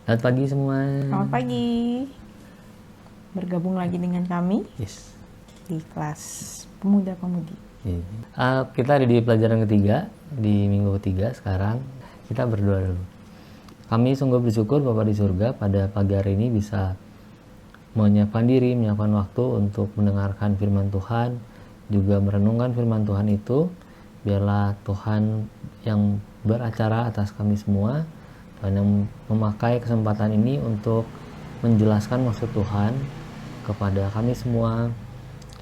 Selamat pagi semua. Selamat pagi. Bergabung lagi dengan kami Yes. di kelas pemuda-pemudi. Kita ada di pelajaran ketiga, di minggu ketiga sekarang. Kita berdoa dulu. Kami sungguh bersyukur Bapa di surga pada pagi hari ini bisa menyiapkan diri, menyiapkan waktu untuk mendengarkan firman Tuhan, juga merenungkan firman Tuhan itu. Biarlah Tuhan yang beracara atas kami semua, Tuhan yang memakai kesempatan ini untuk menjelaskan maksud Tuhan kepada kami semua,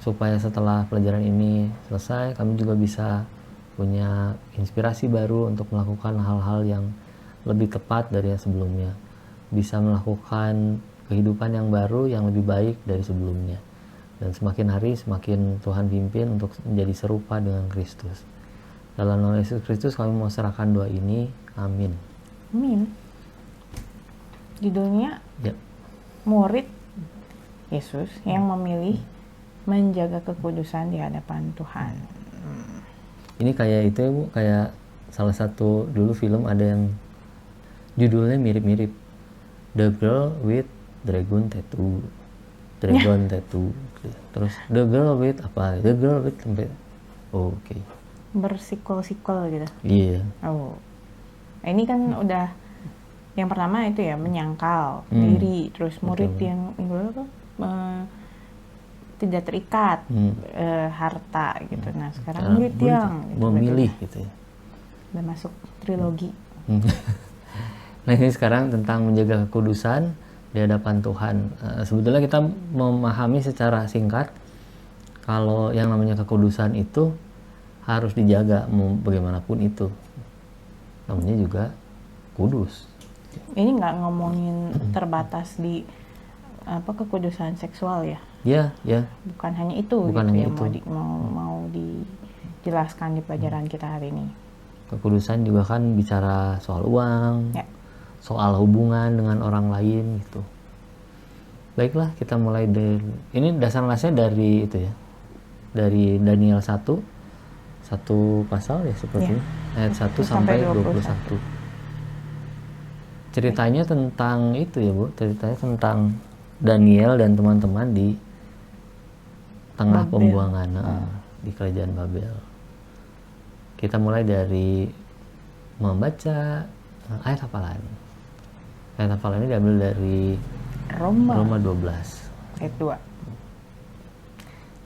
supaya setelah pelajaran ini selesai kami juga bisa punya inspirasi baru untuk melakukan hal-hal yang lebih tepat dari yang sebelumnya, bisa melakukan kehidupan yang baru yang lebih baik dari sebelumnya, dan semakin hari semakin Tuhan pimpin untuk menjadi serupa dengan Kristus. Dalam nama Yesus Kristus kami mau serahkan doa ini, amin. Amin. Judulnya Ya. Murid Yesus yang memilih menjaga kekudusan di hadapan Tuhan. Ini kayak itu ya Bu, kayak salah satu dulu film ada yang judulnya mirip-mirip, The Girl with Dragon Tattoo, Dragon Tattoo. Terus The Girl with apa? The Girl with sampai oke. Bersikul-sikul gitu. Iya. Oh. Nah, ini kan udah yang pertama itu ya menyangkal diri, terus murid Betul. yang apa? Tidak terikat harta gitu. Nah, sekarang murid yang gitu, memilih gitu ya. udah masuk trilogi. Nah, ini sekarang tentang menjaga kekudusan di hadapan Tuhan. Sebetulnya kita memahami secara singkat kalau yang namanya kekudusan itu harus dijaga mau bagaimanapun itu. Namanya juga kudus. Ini nggak ngomongin terbatas di kekudusan seksual ya? Ya, ya. Bukan hanya itu Bukan gitu hanya yang itu. mau dijelaskan di pelajaran kita hari ini. Kekudusan juga kan bicara soal uang, Ya. soal hubungan dengan orang lain gitu. Baiklah, kita mulai dari ini dasar-dasarnya dari itu ya. Dari Daniel 1 satu pasal ya seperti ini, ayat 1 sampai 21. Ceritanya tentang itu ya Bu, ceritanya tentang Daniel dan teman-teman di tengah Babel. pembuangan di kerajaan Babel. Kita mulai dari membaca ayat hafalan. Ayat hafalan ini diambil dari Roma 12 ayat 2.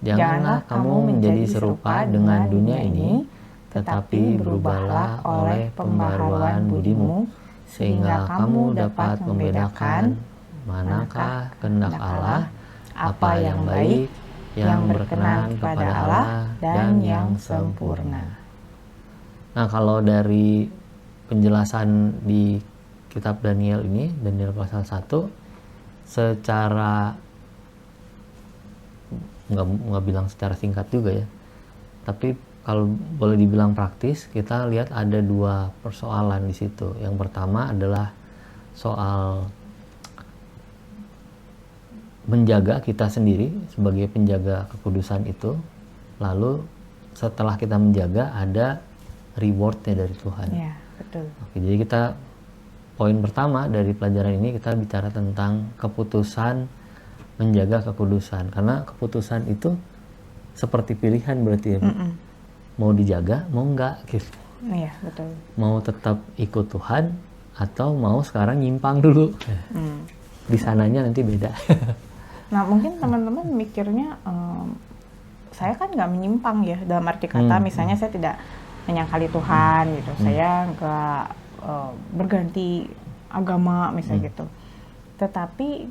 Janganlah kamu menjadi serupa dengan dunia ini, tetapi berubahlah oleh pembaharuan budimu, sehingga kamu dapat membedakan manakah kehendak Allah, apa yang baik, yang berkenan kepada Allah, dan yang sempurna. Nah, kalau dari penjelasan di kitab Daniel ini, Daniel pasal 1, secara nggak bilang secara singkat juga ya, tapi kalau boleh dibilang praktis, kita lihat ada dua persoalan di situ. Yang pertama adalah soal menjaga kita sendiri sebagai penjaga kekudusan itu, lalu setelah kita menjaga ada rewardnya dari Tuhan. Ya, betul. Oke, jadi kita poin pertama dari pelajaran ini kita bicara tentang keputusan menjaga kekudusan, karena keputusan itu seperti pilihan berarti ya, mau dijaga mau enggak gitu. Iya, betul. Mau tetap ikut Tuhan atau mau sekarang nyimpang dulu. Di sananya nanti beda. Nah, mungkin teman-teman mikirnya saya kan nggak menyimpang ya, dalam arti kata misalnya saya tidak menyangkali Tuhan gitu, saya nggak berganti agama misalnya gitu, tetapi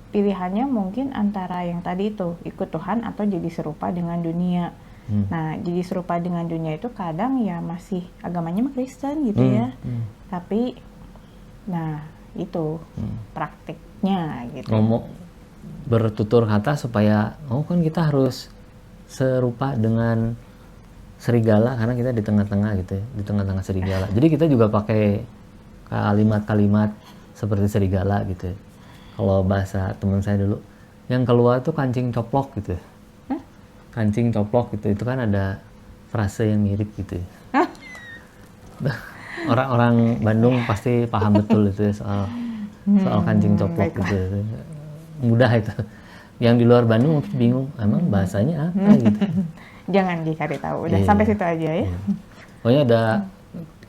pilihannya mungkin antara yang tadi itu ikut Tuhan atau jadi serupa dengan dunia. Nah, jadi serupa dengan dunia itu kadang ya masih agamanya mah Kristen gitu ya, tapi nah itu praktiknya gitu. Ngomong bertutur kata supaya kan kita harus serupa dengan serigala karena kita di tengah-tengah gitu ya, di tengah-tengah serigala. Jadi kita juga pakai kalimat-kalimat seperti serigala gitu ya. Kalau bahasa teman saya dulu, yang keluar tuh kancing coplok gitu ya. Kancing coplok gitu, itu kan ada frase yang mirip gitu ya. Orang-orang Bandung pasti paham betul itu ya soal soal kancing coplok gitu. Mudah itu. Yang di luar Bandung mungkin bingung, emang bahasanya apa gitu. Jangan dicari tahu, udah sampai situ aja ya. Pokoknya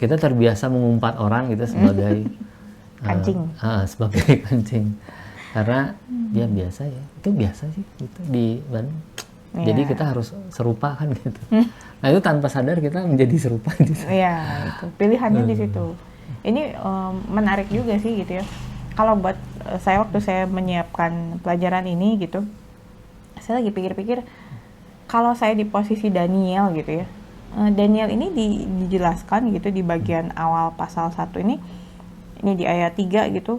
kita terbiasa mengumpat orang gitu sebagai kancing. Sebagai kancing. Karena dia biasa ya, itu biasa sih gitu di Bandung. Jadi kita harus serupa kan gitu. Nah itu tanpa sadar kita menjadi serupa gitu. Iya, itu pilihannya di situ. Ini menarik juga sih gitu ya. Kalau buat saya waktu saya menyiapkan pelajaran ini gitu, saya lagi pikir-pikir kalau saya di posisi Daniel gitu ya. Daniel ini dijelaskan gitu di bagian awal pasal 1 ini di ayat 3 gitu.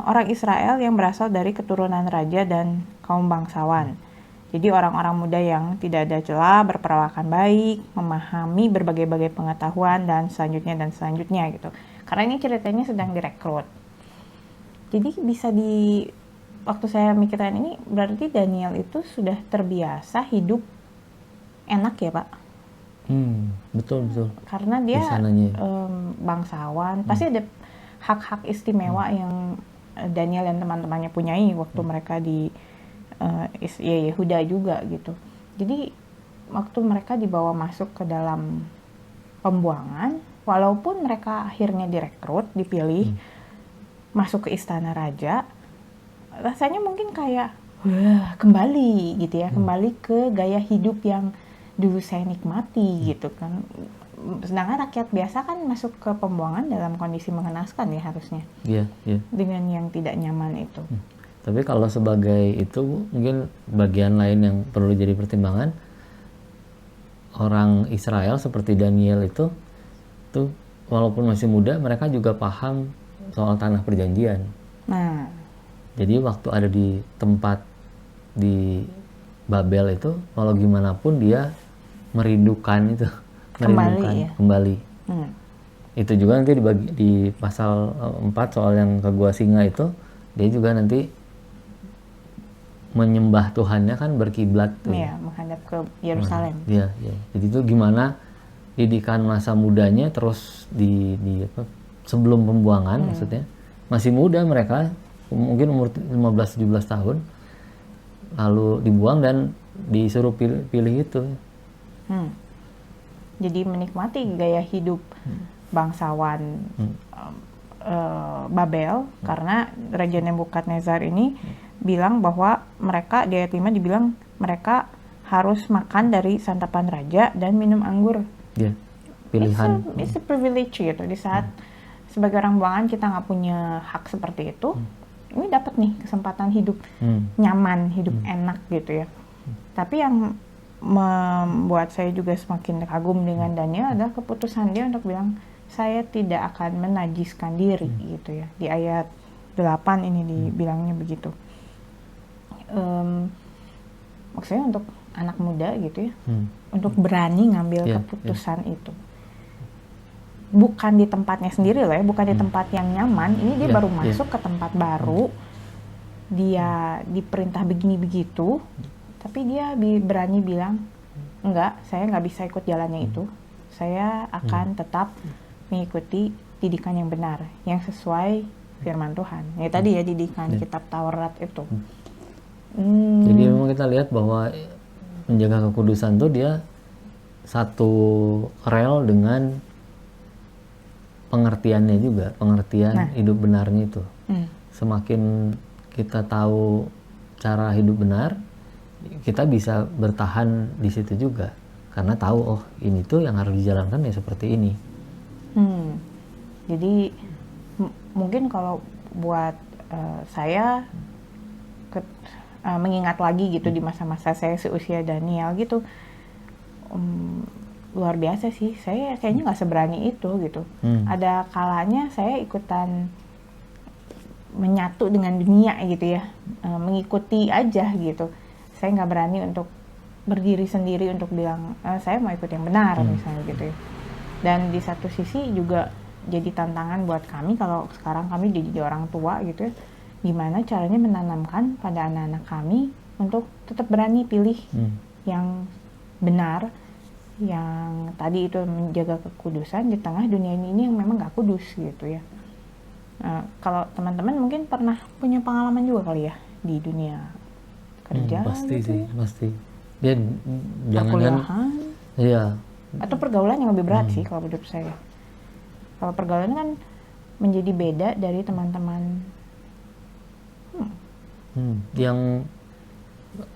Orang Israel yang berasal dari keturunan raja dan kaum bangsawan. Jadi orang-orang muda yang tidak ada celah, berperawakan baik, memahami berbagai-bagai pengetahuan dan selanjutnya gitu. Karena ini ceritanya sedang direkrut. Jadi bisa waktu saya mikirin ini berarti Daniel itu sudah terbiasa hidup enak ya Pak? Betul. Karena dia bangsawan, pasti ada hak-hak istimewa yang Daniel dan teman-temannya punyai waktu mereka di Yehuda juga gitu. Jadi waktu mereka dibawa masuk ke dalam pembuangan, walaupun mereka akhirnya direkrut, dipilih masuk ke istana raja, rasanya mungkin kayak wah kembali gitu ya, kembali ke gaya hidup yang dulu saya nikmati gitu kan. Sedangkan rakyat biasa kan masuk ke pembuangan dalam kondisi mengenaskan ya harusnya. Iya. Dengan yang tidak nyaman itu. Tapi kalau sebagai itu mungkin bagian lain yang perlu jadi pertimbangan, orang Israel seperti Daniel itu walaupun masih muda mereka juga paham soal tanah perjanjian. Nah, jadi waktu ada di tempat di Babel itu, walau gimana pun dia merindukan itu, kembali. Itu juga nanti di pasal 4 soal yang ke gua singa itu, dia juga nanti menyembah Tuhannya kan berkiblat menghadap ke Yerusalem. Iya. Jadi itu gimana didikan masa mudanya terus sebelum pembuangan maksudnya. Masih muda mereka, mungkin umur 15-17 tahun. Lalu dibuang dan disuruh pilih itu. Jadi menikmati gaya hidup bangsawan Babel karena Raja Nebukadnezar ini bilang bahwa mereka di ayat 5 dibilang mereka harus makan dari santapan raja dan minum anggur. Pilihan. It's a privilege gitu. Di saat sebagai orang buangan kita nggak punya hak seperti itu, ini dapat nih kesempatan hidup nyaman, hidup enak gitu ya. Tapi yang membuat saya juga semakin kagum dengan Daniel adalah keputusan dia untuk bilang saya tidak akan menajiskan diri gitu ya. Di ayat 8 ini dibilangnya begitu. Maksudnya untuk anak muda gitu ya, untuk berani ngambil keputusan itu, bukan di tempatnya sendiri loh ya, bukan di tempat yang nyaman. Ini dia baru masuk ke tempat baru, dia diperintah begini begitu, tapi dia berani bilang enggak, saya nggak bisa ikut jalannya itu, saya akan tetap mengikuti didikan yang benar, yang sesuai firman Tuhan. Ya tadi ya didikan kitab Taurat itu. Jadi memang kita lihat bahwa menjaga kekudusan itu dia satu rel dengan pengertiannya juga, pengertian hidup benarnya itu. Semakin kita tahu cara hidup benar, kita bisa bertahan di situ juga. Karena tahu, ini tuh yang harus dijalankan ya seperti ini. Jadi mungkin kalau buat saya mengingat lagi gitu di masa-masa saya seusia Daniel gitu, luar biasa sih. Saya kayaknya nggak seberani itu gitu. Ada kalanya saya ikutan menyatu dengan dunia gitu ya, mengikuti aja gitu. Saya nggak berani untuk berdiri sendiri untuk bilang saya mau ikut yang benar misalnya gitu ya. Dan di satu sisi juga jadi tantangan buat kami kalau sekarang kami jadi orang tua gitu ya, gimana caranya menanamkan pada anak-anak kami untuk tetap berani pilih yang benar, yang tadi itu menjaga kekudusan di tengah dunia ini yang memang gak kudus gitu ya. Kalau teman-teman mungkin pernah punya pengalaman juga kali ya di dunia kerja Pasti gitu sih, ya, pasti. Dia jangan perkuliahan, iya. atau pergaulan yang lebih berat sih kalau menurut saya. Kalau pergaulan kan menjadi beda dari teman-teman. Yang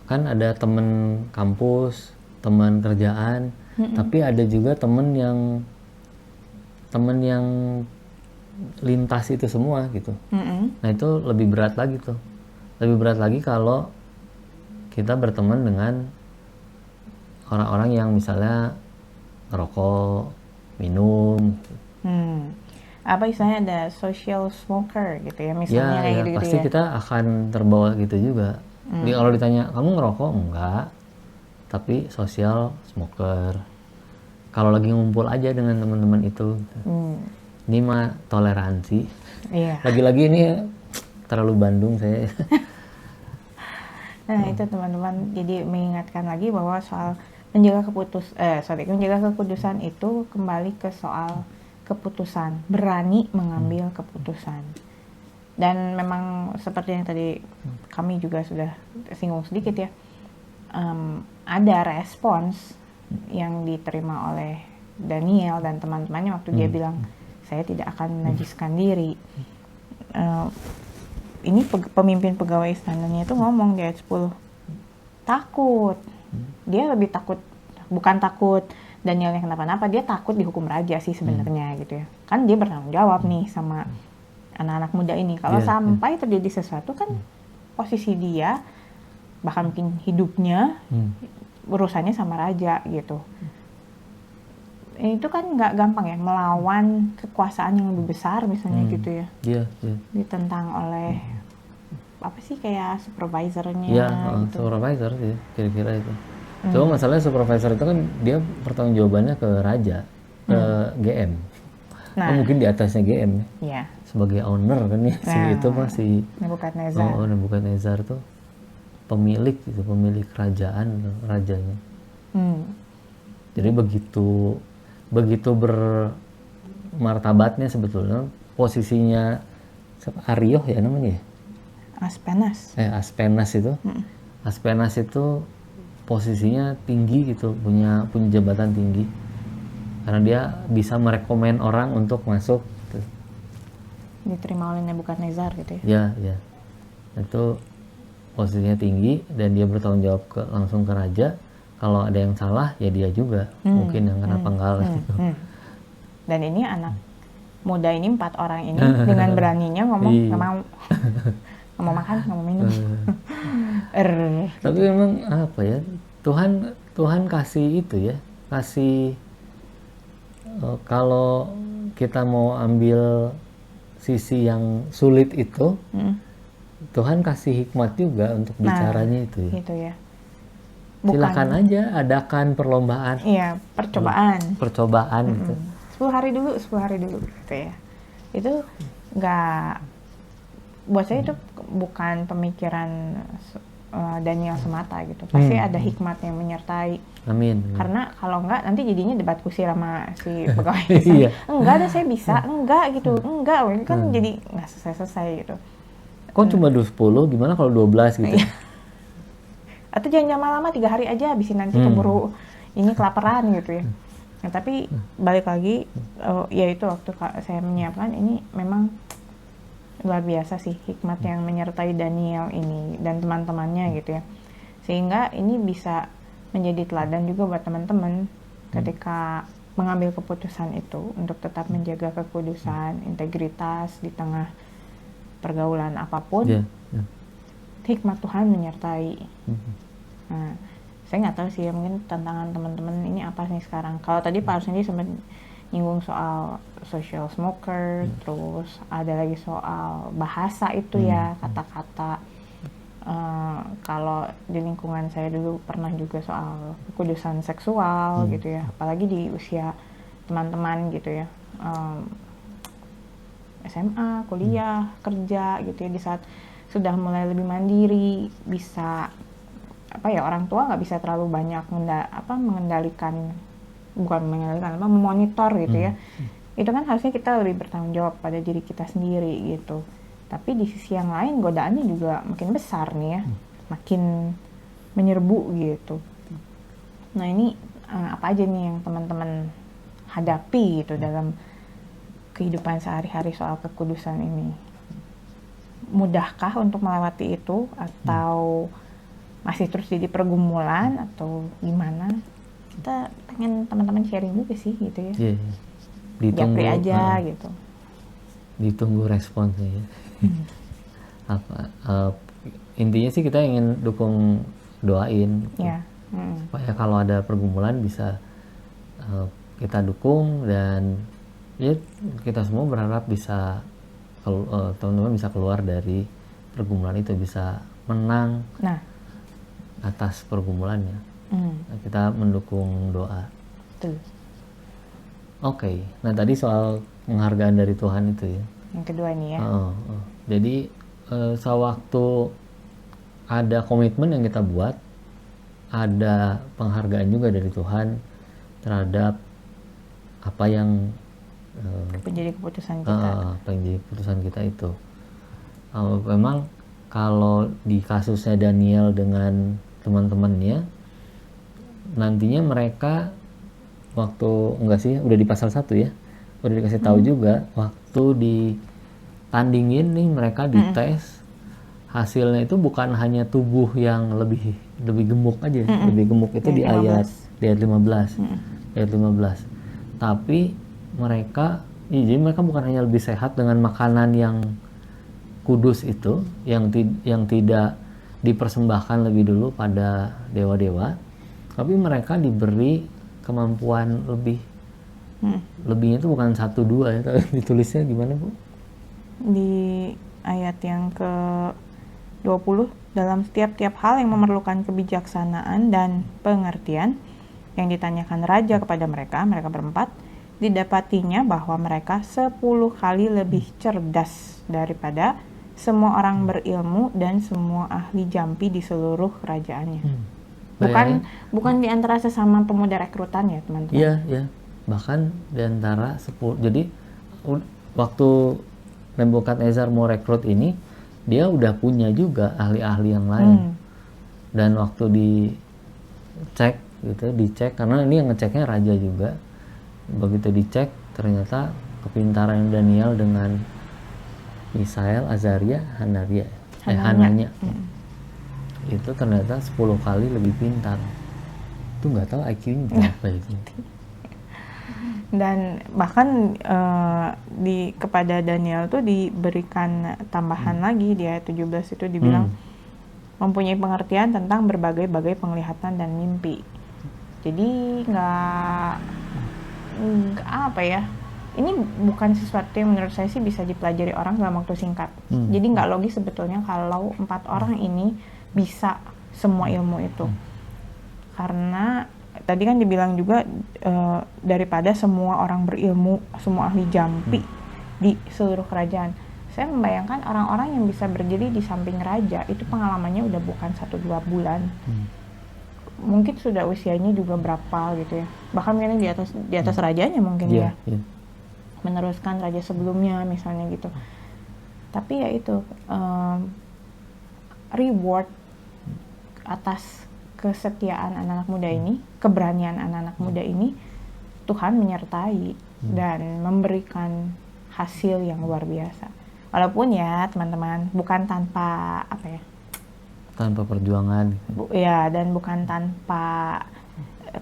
kan ada teman kampus, teman kerjaan, tapi ada juga teman yang lintas itu semua gitu. Nah itu lebih berat lagi tuh, lebih berat lagi kalau kita berteman dengan orang-orang yang misalnya ngerokok, minum. Apa istilahnya, ada social smoker gitu ya misalnya, kayak gitu-gitu Pasti ya. kita akan terbawa gitu juga. Kalau ditanya kamu ngerokok, enggak, tapi social smoker. Kalau lagi ngumpul aja dengan teman-teman itu, ini mah toleransi. Iya. Lagi-lagi ini terlalu Bandung saya. Nah itu teman-teman, jadi mengingatkan lagi bahwa soal menjaga kekudusan itu kembali ke soal keputusan, berani mengambil keputusan. Dan memang seperti yang tadi kami juga sudah singgung sedikit ya, ada respons yang diterima oleh Daniel dan teman-temannya waktu dia bilang, saya tidak akan menajiskan diri. Ini pemimpin pegawai istananya itu ngomong di ayat 10, takut. Dia lebih takut, bukan takut Danielnya kenapa-napa, dia takut dihukum raja sih sebenarnya gitu ya. Kan dia bertanggung jawab nih sama anak-anak muda ini. Kalau sampai terjadi sesuatu kan posisi dia, bahkan mungkin hidupnya, urusannya sama raja gitu. Itu kan nggak gampang ya, melawan kekuasaan yang lebih besar misalnya gitu ya. Iya. Ditentang oleh apa sih, kayak supervisornya gitu. Supervisor sih kira-kira itu. Cuma masalahnya supervisor itu kan dia pertanggungjawabannya ke raja, ke GM. Nah, mungkin di atasnya GM ya. Sebagai owner kan ya, itu masih Nebukadnezar. Nebukadnezar tuh pemilik gitu, pemilik kerajaan, rajanya. Jadi begitu bermartabatnya sebetulnya, posisinya Arioh ya namanya ya? Aspenas itu. Aspenas itu posisinya tinggi gitu, punya jabatan tinggi. Karena dia bisa merekomen orang untuk masuk gitu. Diterima oleh Nebukadnezar gitu ya. Ya. Itu posisinya tinggi dan dia bertanggung jawab langsung ke raja. Kalau ada yang salah ya dia juga mungkin yang kena penggal gitu. Dan ini anak muda ini, 4 orang ini dengan beraninya ngomong nggak mau. Nggak mau makan, nggak mau minum. Tapi memang apa ya, Tuhan kasih itu ya, kasih kalau kita mau ambil sisi yang sulit itu, Tuhan kasih hikmat juga untuk bicaranya itu ya. Gitu ya. Silakan aja adakan perlombaan. Iya, percobaan gitu. 10 hari dulu gitu ya. Itu nggak, buat saya itu bukan pemikiran Daniel semata gitu. Pasti ada hikmat yang menyertai. Amin. Karena kalau enggak nanti jadinya debat kusir sama si pegawai. Enggak ada, saya bisa, enggak gitu. Enggak, kan jadi nggak selesai gitu. Kok cuma 10, gimana kalau 12 gitu? Atau jangan lama-lama, 3 hari aja habisin, nanti keburu ini kelaparan gitu ya. Nah, tapi balik lagi, yaitu waktu saya menyiapkan ini, memang luar biasa sih hikmat yang menyertai Daniel ini dan teman-temannya gitu ya. Sehingga ini bisa menjadi teladan juga buat teman-teman ketika mengambil keputusan itu untuk tetap menjaga kekudusan, integritas di tengah pergaulan apapun. Hikmat Tuhan menyertai. Nah, saya nggak tahu sih ya, mungkin tantangan teman-teman ini apa nih sekarang. Kalau tadi Pak Arsindi sempat nyinggung soal social smoker, terus ada lagi soal bahasa itu ya, kata-kata. Kalau di lingkungan saya dulu pernah juga soal kekudusan seksual gitu ya, apalagi di usia teman-teman gitu ya, SMA, kuliah, kerja gitu ya, di saat sudah mulai lebih mandiri, bisa orang tua nggak bisa terlalu banyak memonitor gitu ya. itu kan harusnya kita lebih bertanggung jawab pada diri kita sendiri gitu. Tapi di sisi yang lain godaannya juga makin besar nih ya, makin menyerbu gitu. Nah ini apa aja nih yang teman-teman hadapi gitu dalam kehidupan sehari-hari soal kekudusan ini? Mudahkah untuk melewati itu atau masih terus jadi pergumulan atau gimana? Kita pengen teman-teman sharing juga sih gitu ya. Iya. Ditunggu Japri aja gitu. Ditunggu responsnya ya. Intinya sih kita ingin dukung, doain gitu. Ya. Supaya kalau ada pergumulan bisa kita dukung, dan ya kita semua berharap bisa teman-teman bisa keluar dari pergumulan itu, bisa menang atas pergumulannya. Kita mendukung doa. Betul. Oke. Nah tadi soal penghargaan dari Tuhan itu ya. Yang kedua nih ya. Jadi sewaktu ada komitmen yang kita buat, ada penghargaan juga dari Tuhan terhadap apa yang menjadi keputusan kita. Apa yang jadi keputusan kita itu. Memang kalau di kasusnya Daniel dengan teman-temannya, nantinya mereka udah di pasal 1 ya, udah dikasih tahu juga waktu ditandingin nih, mereka dites, hasilnya itu bukan hanya tubuh yang lebih gemuk aja, lebih gemuk itu di ayat 15. Ayat 15. Tapi jadi mereka bukan hanya lebih sehat dengan makanan yang kudus itu, yang tidak dipersembahkan lebih dulu pada dewa-dewa, tapi mereka diberi kemampuan lebih. Lebihnya itu bukan 1, 2 ya, ditulisnya gimana Bu? Di ayat yang ke 20, dalam setiap hal yang memerlukan kebijaksanaan dan pengertian yang ditanyakan raja kepada mereka berempat, didapatinya bahwa mereka 10 kali lebih cerdas daripada semua orang berilmu dan semua ahli jampi di seluruh kerajaannya. Bukan di antara sesama pemuda rekrutan ya teman-teman. Iya. Bahkan di antara 10. Jadi waktu Nebukadnezar mau rekrut ini, dia udah punya juga ahli-ahli yang lain. Dan waktu dicek karena ini yang ngeceknya raja juga. Begitu dicek, ternyata kepintaran Daniel dengan Misael, Azaria, Hananya. Itu ternyata 10 kali lebih pintar. Itu nggak tahu IQ-nya berapa itu. Dan bahkan kepada Daniel tuh diberikan tambahan lagi di ayat 17 itu dibilang mempunyai pengertian tentang berbagai-bagai penglihatan dan mimpi. Jadi nggak apa ya, ini bukan sesuatu yang menurut saya sih bisa dipelajari orang dalam waktu singkat. Jadi nggak logis sebetulnya kalau 4 orang ini bisa semua ilmu itu. Karena tadi kan dibilang juga daripada semua orang berilmu, semua ahli jampi di seluruh kerajaan. Saya membayangkan orang-orang yang bisa berdiri di samping raja itu pengalamannya udah bukan 1-2 bulan. Mungkin sudah usianya juga berapa gitu ya. Bahkan mungkin di atas rajanya mungkin ya. Meneruskan raja sebelumnya misalnya gitu. Tapi ya itu reward atas kesetiaan anak-anak muda ini, keberanian anak-anak muda ini, Tuhan menyertai dan memberikan hasil yang luar biasa. Walaupun ya teman-teman, bukan tanpa tanpa perjuangan. Dan bukan tanpa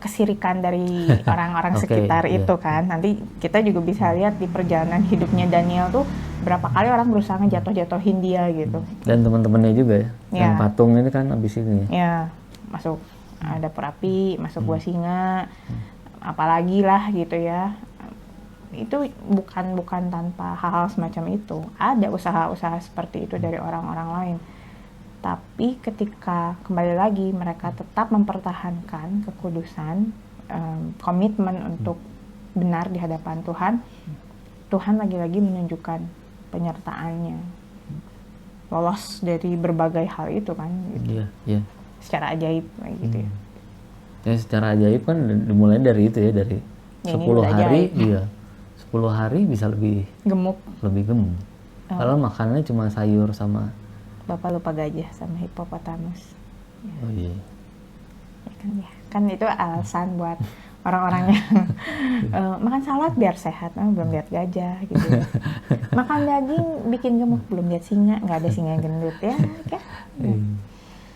kesirikan dari orang-orang sekitar itu kan. Nanti kita juga bisa lihat di perjalanan hidupnya Daniel tuh berapa kali orang berusaha ngejatuh-jatuhin dia gitu. Dan teman-temannya juga ya. Yang patung ini kan abis ini ya. Masuk dapur api, masuk gua singa, apalagi lah gitu ya. Itu bukan tanpa hal-hal semacam itu. Ada usaha-usaha seperti itu dari orang-orang lain. Tapi ketika kembali lagi mereka tetap mempertahankan kekudusan, komitmen untuk benar di hadapan Tuhan, Tuhan lagi-lagi menunjukkan penyertaannya. Lolos dari berbagai hal itu kan. Gitu. Iya. Secara ajaib gitu ya. Ya secara ajaib kan dimulai dari itu ya, dari 10 hari, 10 hari bisa lebih Gemuk. gemuk. Kalau makanannya cuma sayur sama. Bapak lupa gajah sama hipopotamus. Oh iya. Ya kan ya. Kan itu alasan buat orang-orang yang makan salad biar sehat. Belum lihat gajah gitu. Makan daging bikin gemuk, belum lihat singa. Nggak ada singa yang gendut ya. Kan?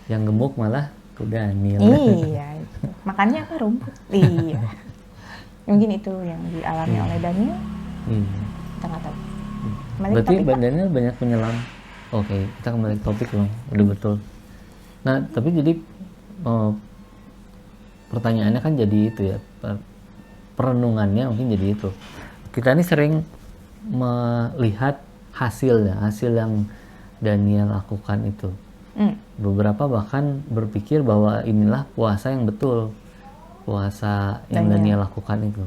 Yang gemuk malah kuda Daniel. Iya. Itu. Makannya apa? Rumput. Iya. Mungkin itu yang dialami oleh Daniel. Kita nggak tahu. Berarti Daniel banyak penyelam. Oke, kita kembali ke topik dong. Udah betul. Nah, tapi jadi pertanyaannya kan jadi itu ya. Perenungannya mungkin jadi itu. Kita ini sering melihat hasil yang Daniel lakukan itu. Beberapa bahkan berpikir bahwa inilah puasa yang betul. Puasa yang Daniel lakukan itu.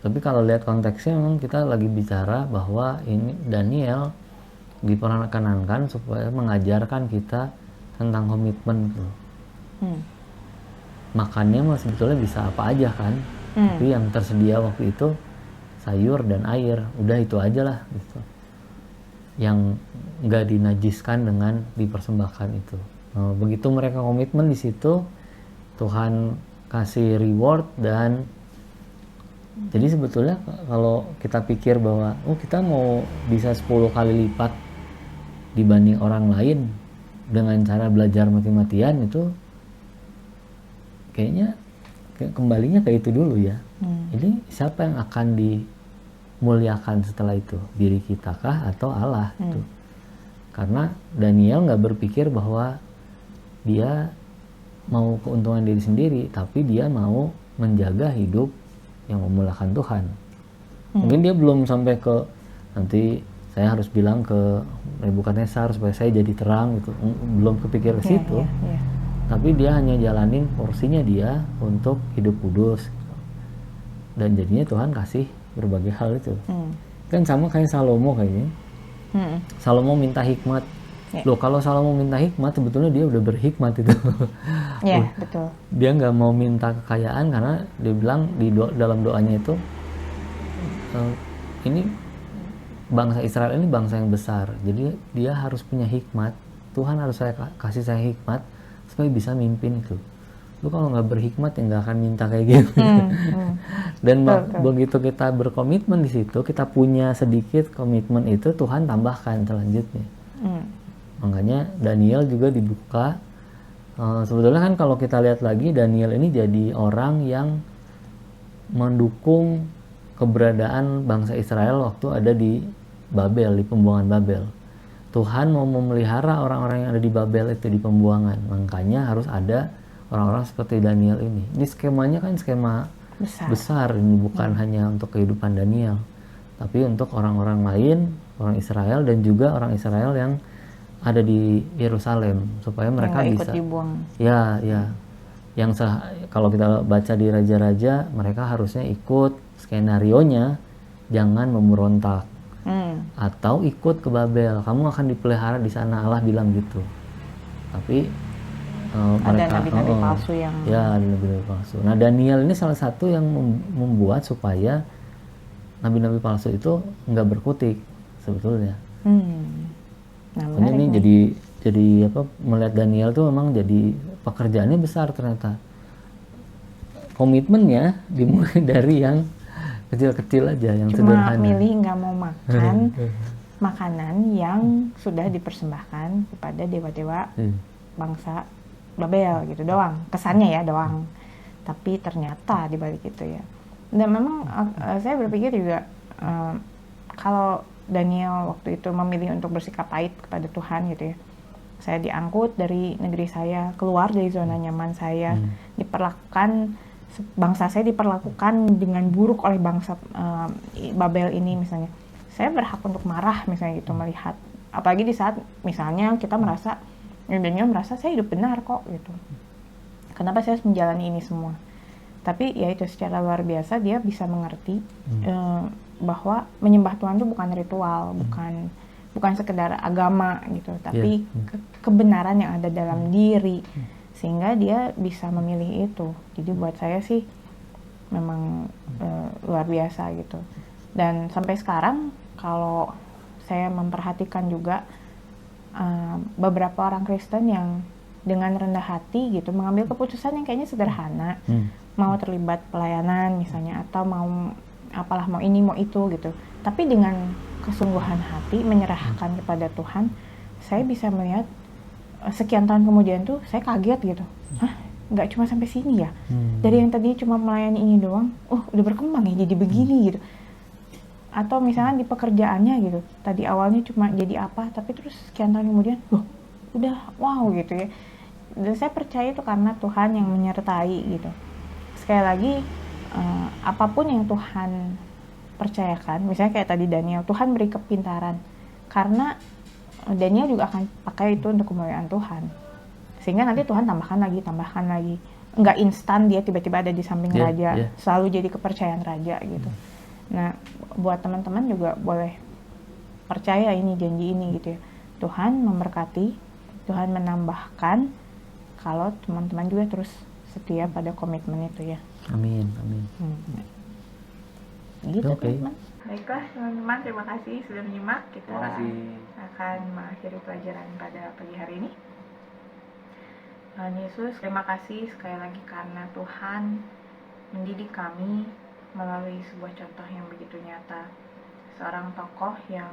Tapi kalau lihat konteksnya memang kita lagi bicara bahwa ini Daniel diperkenankan supaya mengajarkan kita tentang komitmen gitu. Makannya mah sebetulnya bisa apa aja kan, tapi yang tersedia waktu itu sayur dan air, udah itu aja lah gitu. Yang nggak dinajiskan dengan dipersembahkan itu. Begitu mereka komitmen di situ, Tuhan kasih reward. Dan jadi sebetulnya kalau kita pikir bahwa kita mau bisa 10 kali lipat dibanding orang lain dengan cara belajar mati-matian, itu kayaknya kembalinya ke itu dulu ya. Ini siapa yang akan dimuliakan setelah itu? Diri kita kah atau Allah? Itu. Karena Daniel nggak berpikir bahwa dia mau keuntungan diri sendiri, tapi dia mau menjaga hidup yang memuliakan Tuhan. Mungkin dia belum sampai ke nanti saya harus bilang ke Nebukadnezar supaya saya jadi terang gitu. Belum kepikir ke situ. Tapi dia hanya jalanin porsinya dia untuk hidup kudus. Dan jadinya Tuhan kasih berbagai hal itu. Kan sama kayak Salomo kayaknya. Salomo minta hikmat. Loh, kalau Salomo minta hikmat, sebetulnya dia udah berhikmat itu. Betul. Dia nggak mau minta kekayaan karena dia bilang dalam doanya itu, ini bangsa Israel ini bangsa yang besar, jadi dia harus punya hikmat. Tuhan harus kasih saya hikmat supaya bisa mimpin itu. Lu kalau nggak berhikmat ya nggak akan minta kayak gitu. Dan begitu kita berkomitmen di situ, kita punya sedikit komitmen itu, Tuhan tambahkan selanjutnya. Makanya Daniel juga dibuka. Sebetulnya kan kalau kita lihat lagi, Daniel ini jadi orang yang mendukung keberadaan bangsa Israel waktu ada di Babel, di pembuangan Babel. Tuhan mau memelihara orang-orang yang ada di Babel itu di pembuangan. Makanya harus ada orang-orang seperti Daniel ini. Ini skemanya kan skema besar. Ini bukan hanya untuk kehidupan Daniel, tapi untuk orang-orang lain, orang Israel, dan juga orang Israel yang ada di Yerusalem, supaya mereka bisa dibuang. Ya. Yang kalau kita baca di Raja-Raja, mereka harusnya ikut skenarionya, jangan memberontak. Atau ikut ke Babel, kamu akan dipelihara di sana, Allah bilang gitu. Tapi mereka ada nabi-nabi palsu yang ada nabi-nabi palsu. Nah, Daniel ini salah satu yang membuat supaya nabi-nabi palsu itu nggak berkutik sebetulnya. Nah, ini jadi apa, melihat Daniel tuh memang jadi pekerjaannya besar ternyata. Komitmennya dimulai dari yang kecil-kecil aja, yang cuma sederhana. Milih nggak mau makan makanan yang sudah dipersembahkan kepada dewa-dewa bangsa Babel gitu doang. Kesannya ya doang. Tapi ternyata dibalik itu ya. Dan memang saya berpikir juga kalau Daniel waktu itu memilih untuk bersikap pahit kepada Tuhan gitu ya. Saya diangkut dari negeri saya, keluar dari zona nyaman saya, diperlakukan, bangsa saya diperlakukan dengan buruk oleh bangsa Babel ini misalnya. Saya berhak untuk marah misalnya gitu melihat. Apalagi di saat misalnya kita merasa, Daniel merasa saya hidup benar kok gitu. Kenapa saya harus menjalani ini semua? Tapi ya itu secara luar biasa dia bisa mengerti bahwa menyembah Tuhan itu bukan ritual, bukan sekedar agama gitu, tapi kebenaran yang ada dalam diri, sehingga dia bisa memilih itu. Jadi buat saya sih memang luar biasa gitu. Dan sampai sekarang kalau saya memperhatikan juga beberapa orang Kristen yang dengan rendah hati gitu mengambil keputusan yang kayaknya sederhana, mau terlibat pelayanan misalnya, atau mau apalah, mau ini mau itu gitu, tapi dengan kesungguhan hati menyerahkan kepada Tuhan, saya bisa melihat sekian tahun kemudian tuh saya kaget gitu, nggak cuma sampai sini ya, dari yang tadi cuma melayani ini doang, udah berkembang ya jadi begini gitu. Atau misalnya di pekerjaannya gitu, tadi awalnya cuma jadi apa, tapi terus sekian tahun kemudian, udah wow gitu ya. Dan saya percaya itu karena Tuhan yang menyertai gitu. Sekali lagi, apapun yang Tuhan percayakan, misalnya kayak tadi Daniel, Tuhan beri kepintaran, karena Daniel juga akan pakai itu untuk kemuliaan Tuhan, sehingga nanti Tuhan tambahkan lagi, nggak instan dia tiba-tiba ada di samping raja, selalu jadi kepercayaan raja gitu. Nah, buat teman-teman juga boleh percaya ini janji ini gitu ya. Tuhan memberkati, Tuhan menambahkan kalau teman-teman juga terus setia pada komitmen itu ya. Amin. Gitu teman-teman. Baiklah teman-teman, terima kasih sudah menyimak. Kita akan mengakhiri pelajaran pada pagi hari ini. Tuhan Yesus, terima kasih sekali lagi karena Tuhan mendidik kami melalui sebuah contoh yang begitu nyata. Seorang tokoh yang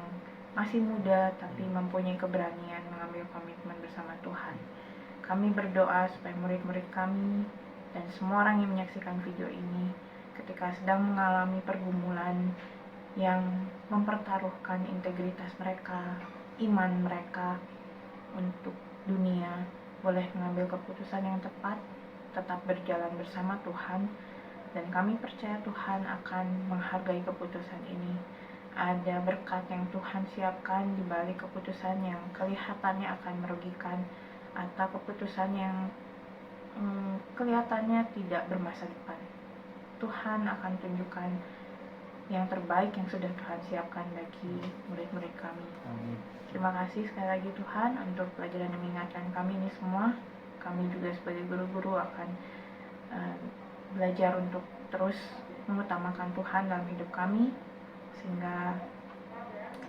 masih muda tapi mempunyai keberanian mengambil komitmen bersama Tuhan. Kami berdoa supaya murid-murid kami dan semua orang yang menyaksikan video ini ketika sedang mengalami pergumulan yang mempertaruhkan integritas mereka, iman mereka untuk dunia, boleh mengambil keputusan yang tepat, tetap berjalan bersama Tuhan. Dan kami percaya Tuhan akan menghargai keputusan ini. Ada berkat yang Tuhan siapkan di balik keputusan yang kelihatannya akan merugikan, atau keputusan yang kelihatannya tidak bermasa depan. Tuhan akan tunjukkan yang terbaik yang sudah Tuhan siapkan bagi murid-murid kami. Amin. Terima kasih sekali lagi Tuhan untuk pelajaran yang mengingatkan kami ini semua. Kami juga sebagai guru-guru akan belajar untuk terus mengutamakan Tuhan dalam hidup kami, sehingga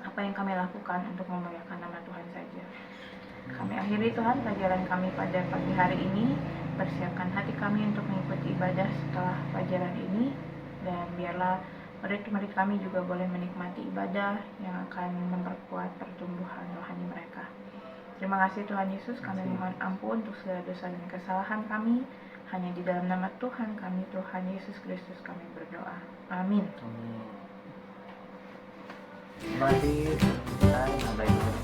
apa yang kami lakukan untuk memuliakan nama Tuhan saja. Kami akhiri Tuhan pelajaran kami pada pagi hari ini. Persiapkan hati kami untuk mengikuti ibadah setelah pelajaran ini, dan biarlah murid-murid kami juga boleh menikmati ibadah yang akan memperkuat pertumbuhan rohani mereka. Terima kasih Tuhan Yesus, kami mohon ampun untuk segala dosa dan kesalahan kami. Hanya di dalam nama Tuhan kami, Tuhan Yesus Kristus, kami berdoa. Amin. Terima kasih. Sampai jumpa.